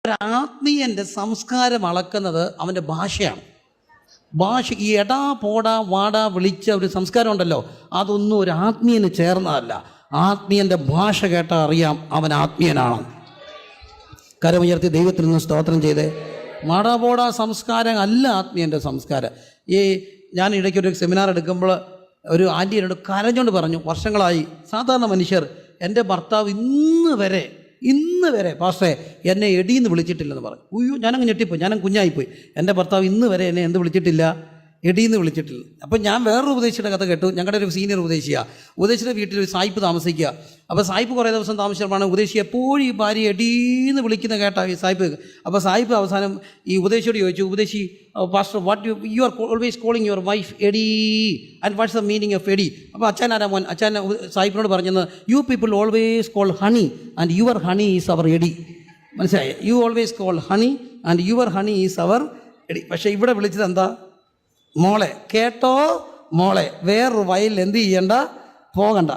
ആത്മീയൻ്റെ സംസ്കാരം അളക്കുന്നത് അവൻ്റെ ഭാഷയാണ്. ഈ എടാ പോടാ വാടാ വിളിച്ച ഒരു സംസ്കാരം ഉണ്ടല്ലോ, അതൊന്നും ഒരു ആത്മീയന് ചേർന്നതല്ല. ആത്മീയൻ്റെ ഭാഷ കേട്ടാൽ അറിയാം അവൻ ആത്മീയനാണ്. കരമുയർത്തി ദൈവത്തിൽ നിന്ന് സ്തോത്രം ചെയ്തേ. മാടാ പോടാ സംസ്കാരം അല്ല ആത്മീയൻ്റെ സംസ്കാരം. ഞാൻ ഇടയ്ക്കൊരു സെമിനാർ എടുക്കുമ്പോൾ ഒരു ആൻറ്റി എന്നോട് കരഞ്ഞുകൊണ്ട് പറഞ്ഞു, വർഷങ്ങളായി സാധാരണ മനുഷ്യർ, എൻ്റെ ഭർത്താവ് ഇന്ന് വരെ പാസ്റ്റേ എന്നെ എടീന്ന് വിളിച്ചിട്ടില്ലെന്ന് പറഞ്ഞു. ഉയ്യോ, ഞാനങ്ങ് ഞെട്ടിപ്പോയി, ഞാനങ്ങ് കുഞ്ഞായിപ്പോയി. എൻ്റെ ഭർത്താവ് ഇന്ന് വരെ എന്നെ എന്ത് വിളിച്ചിട്ടില്ല? എടീന്ന് വിളിച്ചിട്ടില്ല. അപ്പം ഞാൻ വേറൊരു ഉപദേശിയുടെ കഥ കേട്ടു. ഞങ്ങളുടെ ഒരു സീനിയർ ഉപദേശിയുടെ വീട്ടിൽ ഒരു സായിപ്പ് താമസിക്കുക. അപ്പോൾ സായിപ്പ് കുറേ ദിവസം താമസിച്ചപ്പോഴാണ് ഉപദേശി എപ്പോഴും ഈ ഭാര്യ എടീന്ന് വിളിക്കുന്ന കേട്ടാ ഈ സായിപ്പ്. അപ്പോൾ സായിപ്പ് അവസാനം ഈ ഉപദേശിയോട് ചോദിച്ചു, ഉപദേശി pastor, what you are always calling your wife എഡി and what's the meaning of എഡി? അപ്പോൾ അച്ഛൻ സായിപ്പിനോട് പറഞ്ഞത്, you people always call honey and your honey is our എഡി. മനസ്സിലായി? You always call honey and your honey is our എഡി. പക്ഷേ ഇവിടെ വിളിച്ചത് എന്താ? മോളെ കേട്ടോ, മോളെ വേറൊരു വയലിൽ എന്ത് ചെയ്യണ്ട, പോകണ്ട.